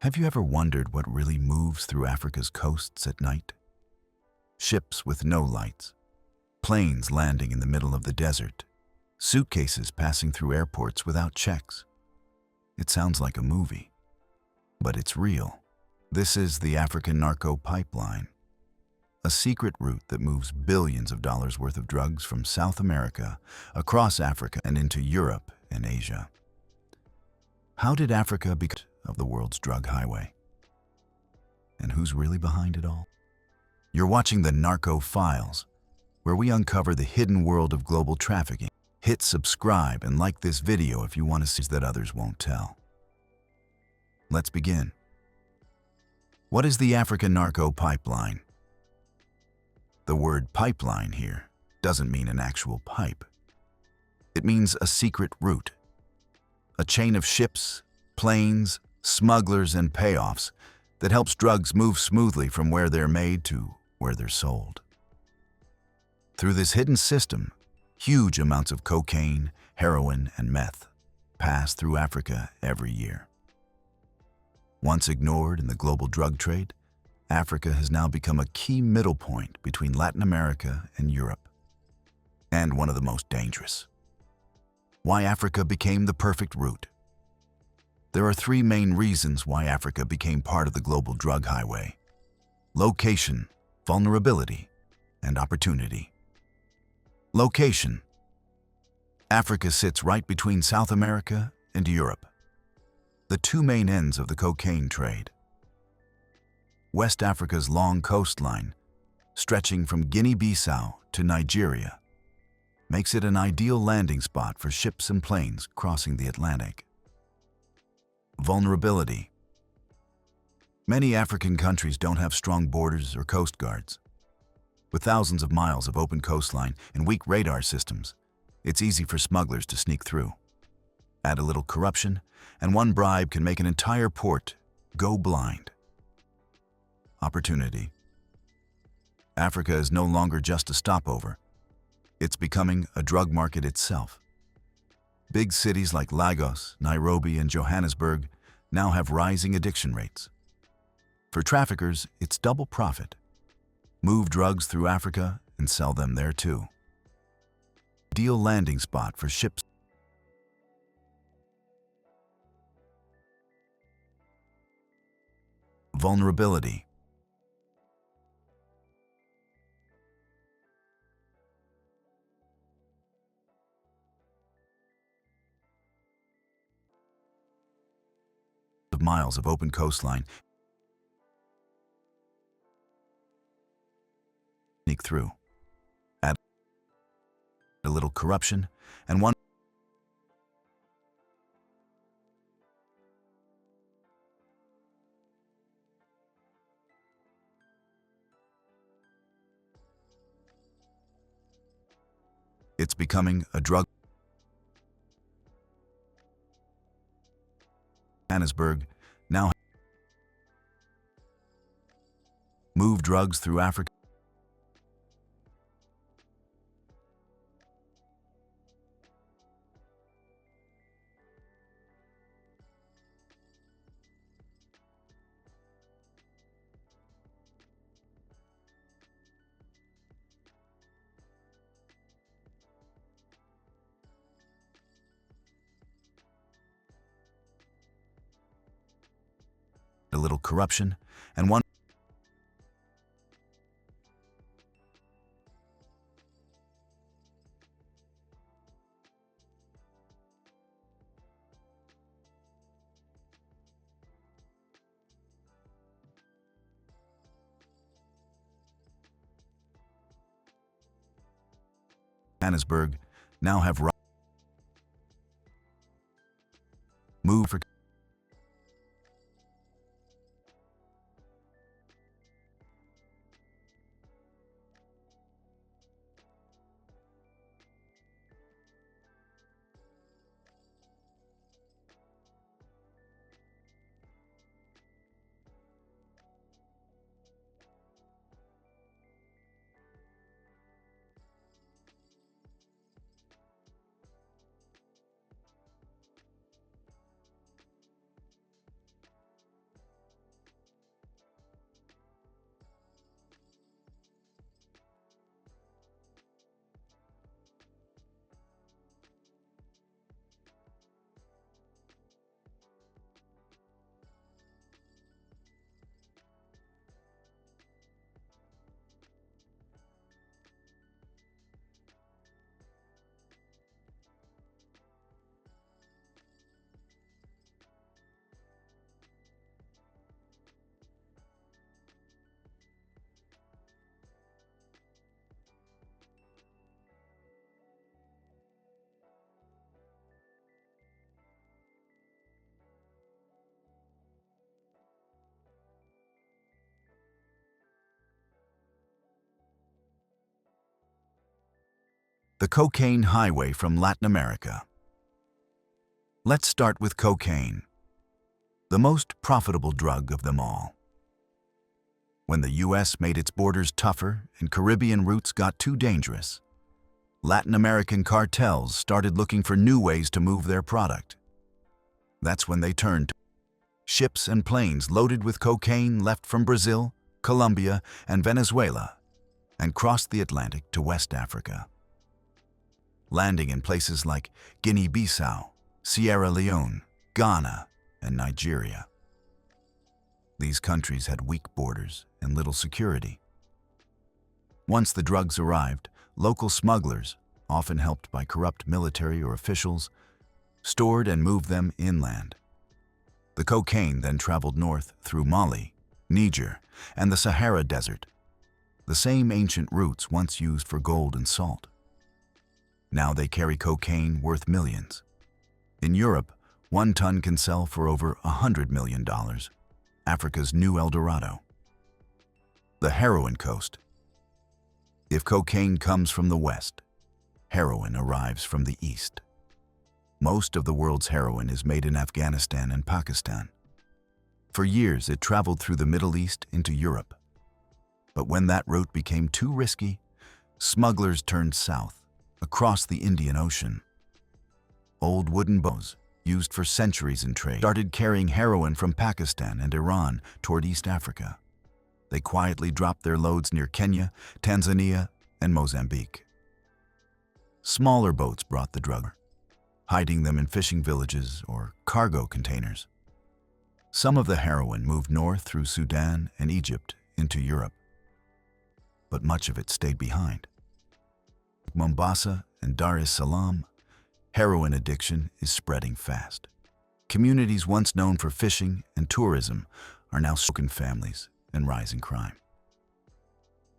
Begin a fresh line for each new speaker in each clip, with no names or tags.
Have you ever wondered what really moves through Africa's coasts at night? Ships with no lights, planes landing in the middle of the desert, suitcases passing through airports without checks. It sounds like a movie, but it's real. This is the African Narco Pipeline, a secret route that moves billions of dollars worth of drugs from South America, across Africa, and into Europe and Asia. How did Africa become of the world's drug highway? And who's really behind it all? You're watching the Narco Files, where we uncover the hidden world of global trafficking. Hit subscribe and like this video if you want to see that others won't tell. Let's begin. What is the African Narco Pipeline? The word pipeline here doesn't mean an actual pipe. It means a secret route, a chain of ships, planes, smugglers, and payoffs that helps drugs move smoothly from where they're made to where they're sold. Through this hidden system, huge amounts of cocaine, heroin, and meth pass through Africa every year. Once ignored in the global drug trade, Africa has now become a key middle point between Latin America and Europe, and one of the most dangerous. Why Africa became the perfect route? There are three main reasons why Africa became part of the global drug highway: location, vulnerability, and opportunity. Location. Africa sits right between South America and Europe, the two main ends of the cocaine trade. West Africa's long coastline, stretching from Guinea-Bissau to Nigeria, makes it an ideal landing spot for ships and planes crossing the Atlantic. Vulnerability. Many African countries don't have strong borders or coast guards. With thousands of miles of open coastline and weak radar systems, it's easy for smugglers to sneak through. Add a little corruption, and one bribe can make an entire port go blind. Opportunity. Africa is no longer just a stopover. It's becoming a drug market itself. Big cities like Lagos, Nairobi, and Johannesburg now have rising addiction rates. For traffickers, it's double profit. Move drugs through Africa and sell them there too. Ideal landing spot for ships. Vulnerability. Miles of open coastline. Sneak through. Add a little corruption, and one it's becoming a drug. Johannesburg now move drugs through Africa. A little corruption, and one Johannesburg now have move for The cocaine highway from Latin America. Let's start with cocaine, the most profitable drug of them all. When the U.S. made its borders tougher and Caribbean routes got too dangerous, Latin American cartels started looking for new ways to move their product. That's when they turned to ships and planes loaded with cocaine left from Brazil, Colombia, and Venezuela, and crossed the Atlantic to West Africa, landing in places like Guinea-Bissau, Sierra Leone, Ghana, and Nigeria. These countries had weak borders and little security. Once the drugs arrived, local smugglers, often helped by corrupt military or officials, stored and moved them inland. The cocaine then traveled north through Mali, Niger, and the Sahara Desert, the same ancient routes once used for gold and salt. Now they carry cocaine worth millions. In Europe, 1 ton can sell for over $100 million, Africa's new El Dorado. The heroin coast. If cocaine comes from the west, heroin arrives from the east. Most of the world's heroin is made in Afghanistan and Pakistan. For years, it traveled through the Middle East into Europe. But when that route became too risky, smugglers turned south, across the Indian Ocean. Old wooden boats, used for centuries in trade, started carrying heroin from Pakistan and Iran toward East Africa. They quietly dropped their loads near Kenya, Tanzania, and Mozambique. Smaller boats brought the drug, hiding them in fishing villages or cargo containers. Some of the heroin moved north through Sudan and Egypt into Europe, but much of it stayed behind. Mombasa and Dar es Salaam, heroin addiction is spreading fast. Communities once known for fishing and tourism are now broken families and rising crime.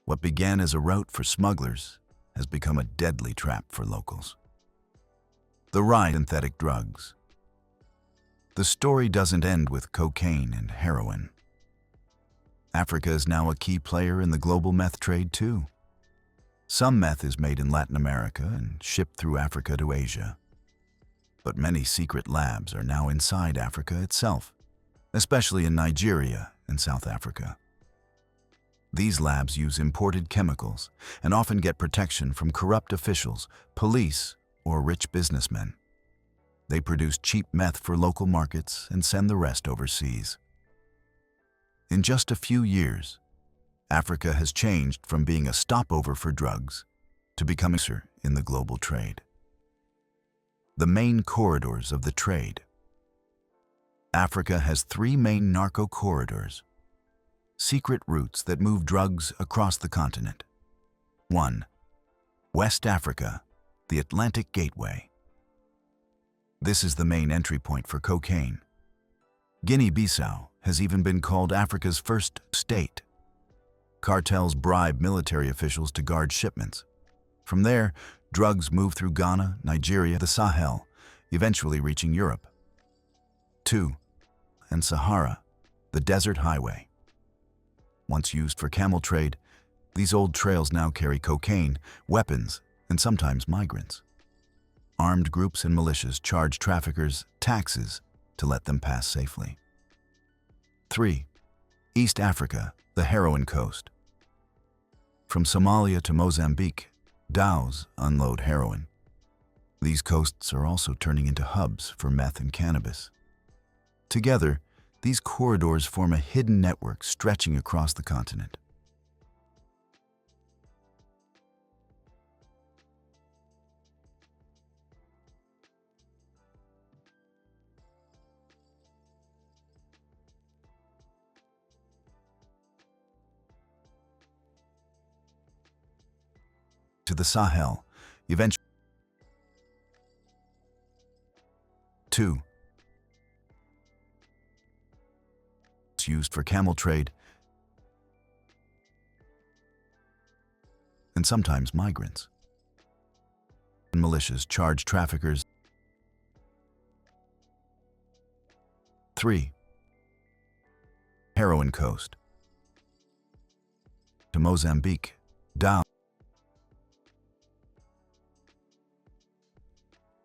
What began as a route for smugglers has become a deadly trap for locals. The rise of synthetic drugs. The story doesn't end with cocaine and heroin. Africa is now a key player in the global meth trade too. Some meth is made in Latin America and shipped through Africa to Asia. But many secret labs are now inside Africa itself, especially in Nigeria and South Africa. These labs use imported chemicals and often get protection from corrupt officials, police, or rich businessmen. They produce cheap meth for local markets and send the rest overseas. In just a few years, Africa has changed from being a stopover for drugs to becoming a center in the global trade. The main corridors of the trade. Africa has 3 main narco corridors, secret routes that move drugs across the continent. 1. West Africa, the Atlantic Gateway. This is the main entry point for cocaine. Guinea-Bissau has even been called Africa's first state. Cartels bribe military officials to guard shipments. From there, drugs move through Ghana, Nigeria, the Sahel, eventually reaching Europe. 2. And Sahara, the desert highway. Once used for camel trade, these old trails now carry cocaine, weapons, and sometimes migrants. Armed groups and militias charge traffickers taxes to let them pass safely. 3. East Africa, the heroin coast. From Somalia to Mozambique, dhows unload heroin. These coasts are also turning into hubs for meth and cannabis. Together, these corridors form a hidden network stretching across the continent. To the Sahel, eventually. 2. It's used for camel trade and sometimes migrants. Militias charge traffickers. 3. Heroin coast. To Mozambique, down.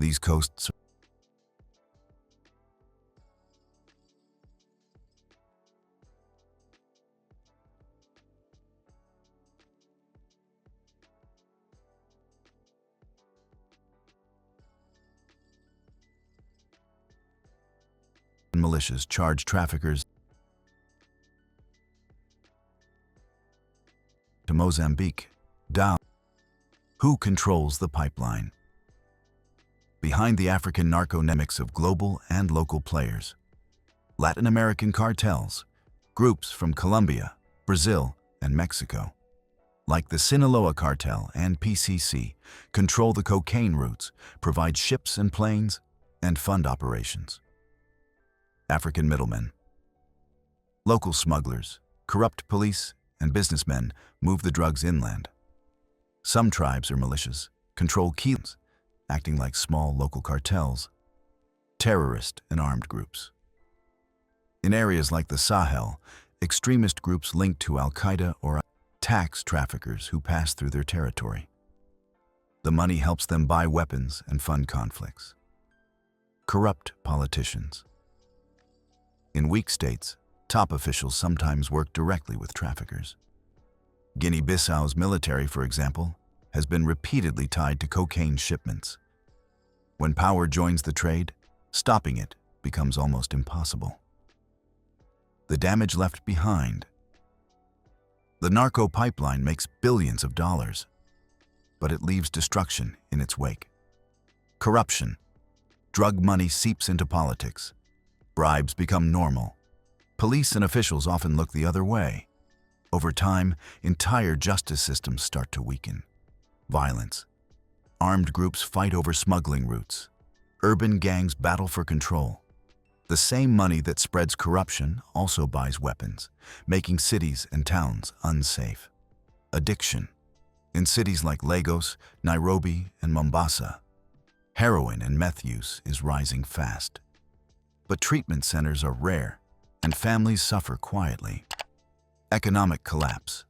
These coasts and militias charge traffickers to Mozambique. Down. Who controls the pipeline? Behind the African narco networks of global and local players, Latin American cartels, groups from Colombia, Brazil, and Mexico, like the Sinaloa cartel and PCC, control the cocaine routes, provide ships and planes, and fund operations. African middlemen, local smugglers, corrupt police, and businessmen move the drugs inland. Some tribes or militias control key lands, acting like small local cartels, terrorist and armed groups. In areas like the Sahel, extremist groups linked to Al-Qaeda or tax traffickers who pass through their territory. The money helps them buy weapons and fund conflicts. Corrupt politicians. In weak states, top officials sometimes work directly with traffickers. Guinea-Bissau's military, for example, has been repeatedly tied to cocaine shipments. When power joins the trade, stopping it becomes almost impossible. The damage left behind. The narco pipeline makes billions of dollars, but it leaves destruction in its wake. Corruption. Drug money seeps into politics. Bribes become normal. Police and officials often look the other way. Over time, entire justice systems start to weaken. Violence. Armed groups fight over smuggling routes. Urban gangs battle for control. The same money that spreads corruption also buys weapons, making cities and towns unsafe. Addiction. In cities like Lagos, Nairobi, and Mombasa, heroin and meth use is rising fast. But treatment centers are rare, and families suffer quietly. Economic collapse.